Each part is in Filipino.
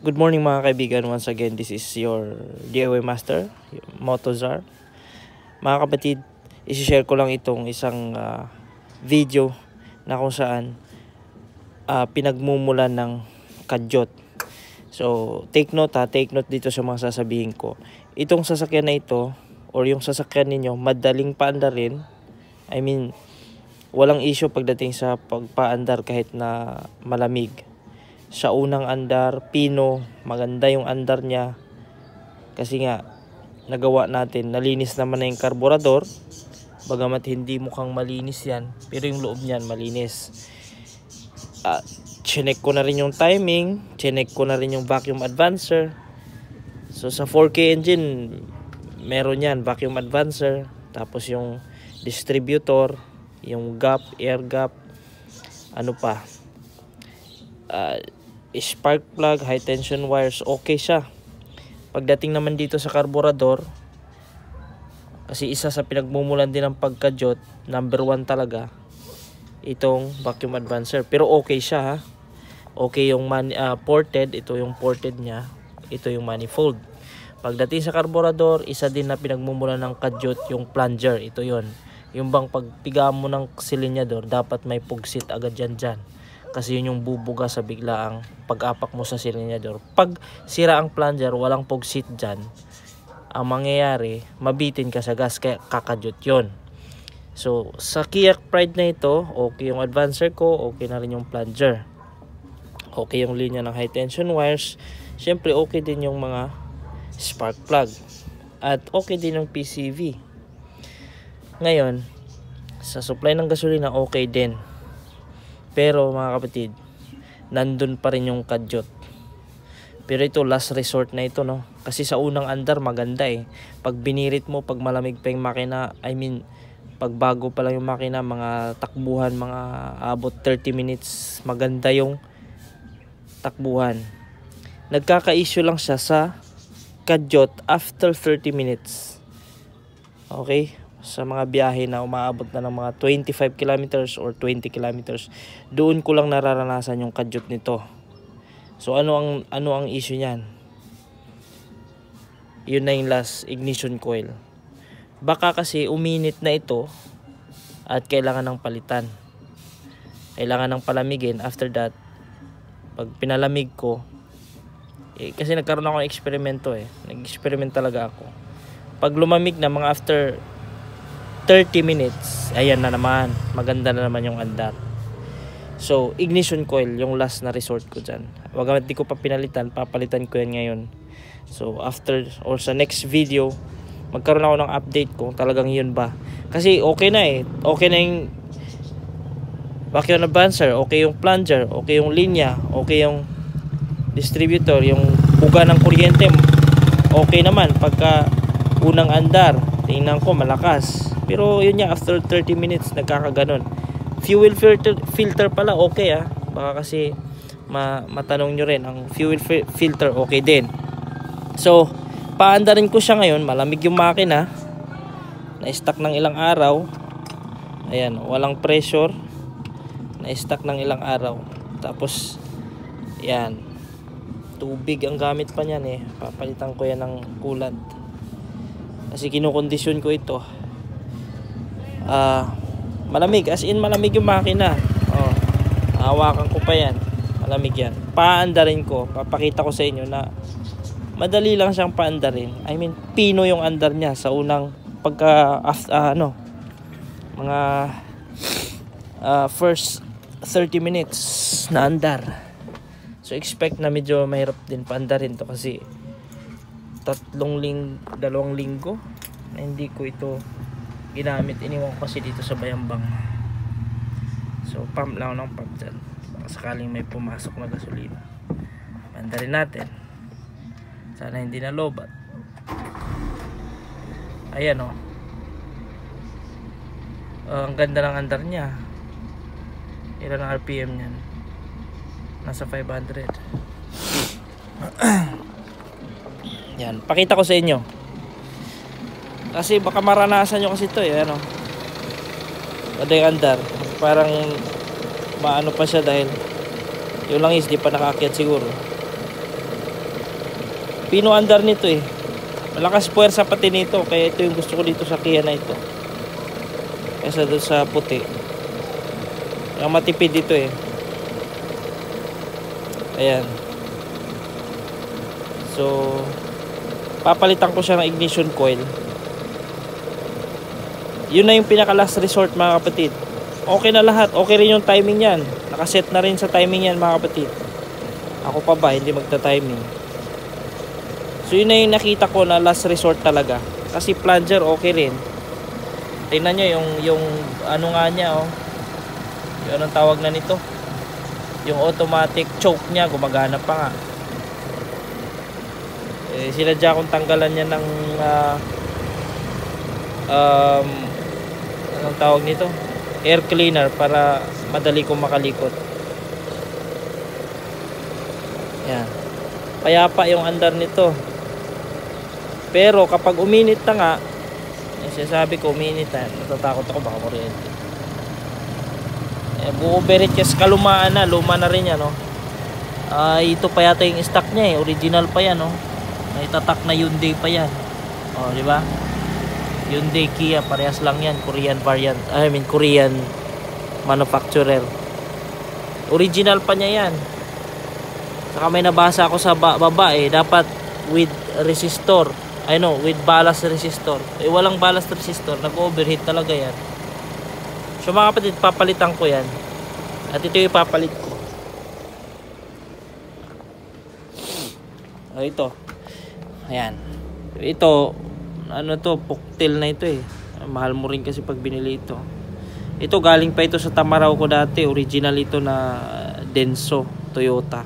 Good morning mga kaibigan. Once again, this is your DIY Master, Motozar. Mga kapatid, isi-share ko lang itong isang video na kung saan pinagmumulan ng kadyot. So, take note dito sa mga sasabihin ko. Itong sasakyan na ito, or yung sasakyan ninyo, madaling paandarin. I mean, walang issue pagdating sa pagpaandar kahit na malamig. Sa unang andar, pino, maganda yung andar niya. Kasi nga, nagawa natin, nalinis naman na yung karburador. Bagamat hindi mukhang malinis yan, pero yung loob niyan malinis. Chinek ko na rin yung timing, chinek ko na rin yung vacuum advancer. So sa 4K engine, meron yan, vacuum advancer. Tapos yung distributor, yung gap, air gap, ano pa, spark plug, high tension wires, okay siya. Pagdating naman dito sa karburador, kasi isa sa pinagmumulan din ng pagkadyot, number 1 talaga, itong vacuum advancer. Pero okay siya ha. Okay yung ported, ito yung ported niya, ito yung manifold. Pagdating sa karburador, isa din na pinagmumulan ng kadyot, yung plunger, ito yon. Yung bang pagpiga mo ng silinyador, dapat may pugsit agad dyan. Kasi yun yung bubuga sa biglaang pag-apak mo sa silinyador. Pag sira ang plunger, walang pugsit dyan, ang mangyayari, mabitin ka sa gas, kaya kakadyot yun. So, sa Kia Pride na ito, okay yung advancer ko, okay na rin yung plunger. Okay yung linya ng high tension wires. Siyempre, okay din yung mga spark plug. At okay din yung PCV. Ngayon, sa supply ng gasolina, okay din. Pero mga kapatid, nandun pa rin yung kadyot. Pero ito, last resort na ito, no? Kasi sa unang andar, maganda eh. Pag binirit mo, pag malamig pa yung makina, I mean, pag bago pa lang yung makina, mga takbuhan, mga abot 30 minutes, maganda yung takbuhan. Nagkaka-issue lang siya sa kadyot after 30 minutes. Okay? Sa mga biyahe na umaabot na ng mga 25 kilometers or 20 kilometers, doon ko lang nararanasan yung kadyot nito. So ano ang issue niyan? Yun na yung last ignition coil. Baka kasi uminit na ito at kailangan ng palitan. Kailangan ng palamigin. After that, pag pinalamig ko, kasi nagkaroon ako ng eksperimento eh. Nag-experiment talaga ako. Pag lumamig na mga after 30 minutes, ayan na naman, maganda na naman yung andar. So, ignition coil, yung last na resort ko dyan. Wagamat di ko pa pinalitan, papalitan ko yan ngayon. So, after or sa next video, magkaroon ako ng update kung talagang yun ba. Kasi okay na eh. Okay na yung vacuum advancer, okay yung plunger, okay yung linya, okay yung distributor, yung buga ng kuryente, okay naman. Pagka unang andar, tingnan ko malakas. Pero yun nga, after 30 minutes, nagkakaganon. Fuel filter pala, okay ah. Baka kasi matanong nyo rin, ang fuel filter, okay din. So, paandarin ko siya ngayon, malamig yung makina. Na-stuck ng ilang araw. Ayan, walang pressure. Na-stuck ng ilang araw. Tapos, yan. Tubig ang gamit pa niyan eh. Papalitan ko yan ng coolant. Kasi kinukondisyon ko ito. Malamig, as in malamig yung makina. Hawakan ko pa yan, malamig yan. Paandarin ko, papakita ko sa inyo na madali lang siyang paandarin. I mean, pino yung andar niya sa unang pagka mga first 30 minutes na andar. So expect na medyo mahirap din paandarin to kasi 2 linggo na hindi ko ito ginamit. Iniwan ko kasi dito sa Bayambang. So pump lang ng pump dyan, baka sakaling may pumasok na gasolina. Paandarin natin, sana hindi na lobat. Ayan o. Ang ganda ng andar niya. Ilan ang RPM niyan? Nasa 500. Yan, pakita ko sa inyo. Kasi baka maranasan nyo kasi ito eh, ano. Kada yung andar, parang maano pa siya dahil yung langis di pa nakaakyat siguro. Pino andar nito eh. Malakas puwersa pati nito. Kaya ito yung gusto ko dito sa Kia na ito. Kaysa doon sa puti. Kaya matipid dito eh. Ayan. So, papalitan ko siya ng ignition coil. Yun na yung pinaka last resort mga kapatid. Okay na lahat. Okay rin yung timing yan. Nakaset na rin sa timing yan mga kapatid. Ako pa ba? Hindi magta-timing. So yun na yung nakita ko na last resort talaga. Kasi plunger okay rin. Tingnan nyo yung ano nga niya oh. Yung anong tawag na nito. Yung automatic choke niya gumagana pa nga. Sinadya kong tanggalan niya ng anong tawag nito, air cleaner para madali kong makalikot. Yan. Payapa yung andar nito. Pero kapag uminit na nga, sinasabi ko uminit na, natatakot ako baka kuryente. Bu-overheat kasi kalumaan na, luma na rin yan no. Ito pa yata yung stock niya eh, original pa yan no. May tatak na Hyundai pa yan. Oh, di ba? Hyundai, Kia, parehas lang yan, Korean variant. I mean Korean manufacturer. Original pa niya yan. Saka may nabasa ako sa baba eh, dapat with resistor. I know, with ballast resistor. Eh walang ballast resistor, nag-overheat talaga yan. So mga kapatid, papalitan ko yan. At ito yung papalit ko. Ito. Ayan. Ito, ano to, Puktil na ito eh. Mahal mo rin kasi pag binili ito. Ito galing pa ito sa Tamaraw ko dati. Original ito na Denso Toyota.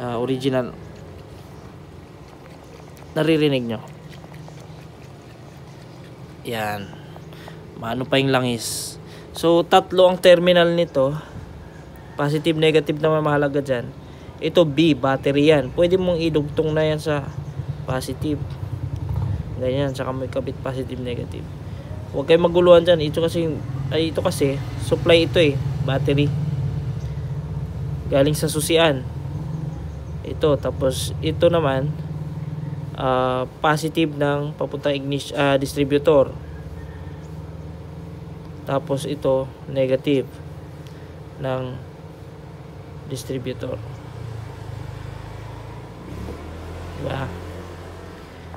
Original. Naririnig nyo? Yan. Maano pa yung langis. So, tatlo ang terminal nito. Positive, negative naman mahalaga dyan. Ito B, battery yan. Pwede mong idugtong na yan sa positive. Ganyan, saka may kabit positive, negative. Huwag kayong maguluhan dyan. Ito kasi, supply ito eh. Battery. Galing sa susian. Ito, tapos ito naman, positive ng papunta distributor. Tapos ito, negative ng distributor. Diba?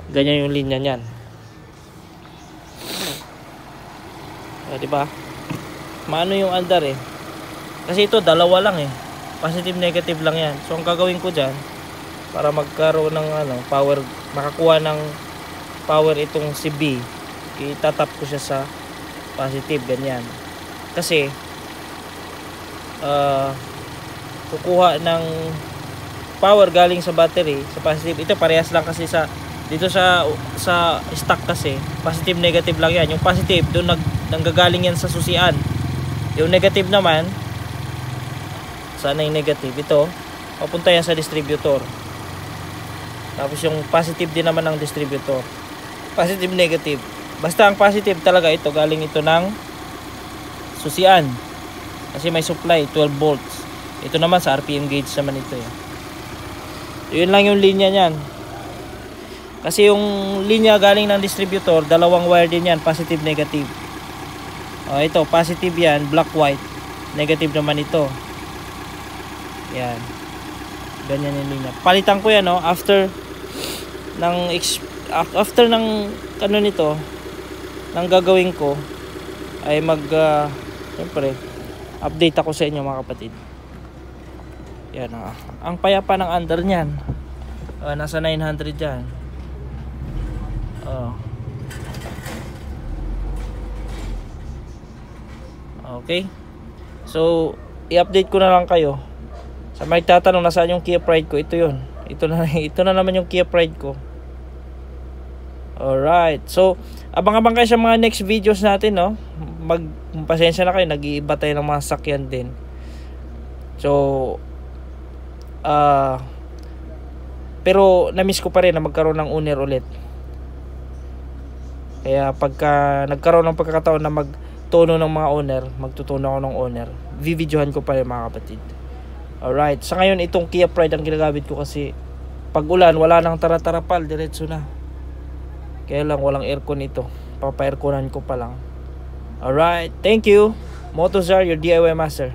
Ganyan yung linya niyan. Diba? Maano yung andar eh. Kasi ito, dalawa lang eh. Positive, negative lang yan. So, ang gagawin ko dyan, para magkaroon ng power, makakuha ng power itong si B, itatap ko siya sa positive, ganyan. Kasi, kukuha ng power galing sa battery sa positive. Ito parehas lang kasi dito sa stock kasi positive negative lang yan. Yung positive doon nanggagaling yan sa susian. Yung negative naman, sana yung negative ito papunta yan sa distributor. Tapos yung positive din naman ng distributor. Positive negative. Basta ang positive talaga ito galing ito ng susian. Kasi may supply 12 volts. Ito naman sa RPM gauge naman ito eh. Yun lang yung linya niyan. Kasi yung linya galing ng distributor, dalawang wire din yan, positive, negative. Ito, positive yan, black, white. Negative naman ito. Yan. Ganyan yung linya. Palitan ko yan, no? After ng ano nito, ng gagawin ko, ay siyempre, update ako sa inyo mga kapatid. Yan ang payapa ng under niyan. Nasa 900 dyan. Okay. So, i-update ko na lang kayo. Sa may tatanong nasaan yung Kia Pride ko, ito yun. Ito na naman yung Kia Pride ko. Alright. So, abang-abang kayo sa mga next videos natin, no? Pasensya na kayo, nag-iiba tayo ng mga sakyan din. So, pero na-miss ko pa rin na magkaroon ng owner ulit. Kaya pagka nagkaroon ng pagkakataon na magtuno ng mga owner, magtutuno ako ng owner, videohan ko pa rin mga kapatid. Alright, sa ngayon itong Kia Pride ang ginagamit ko kasi pag ulan wala nang tara-tarapal, diretso na. Kaya lang walang aircon ito, papa-airconan ko pa lang. Alright, thank you Motozar, your DIY master.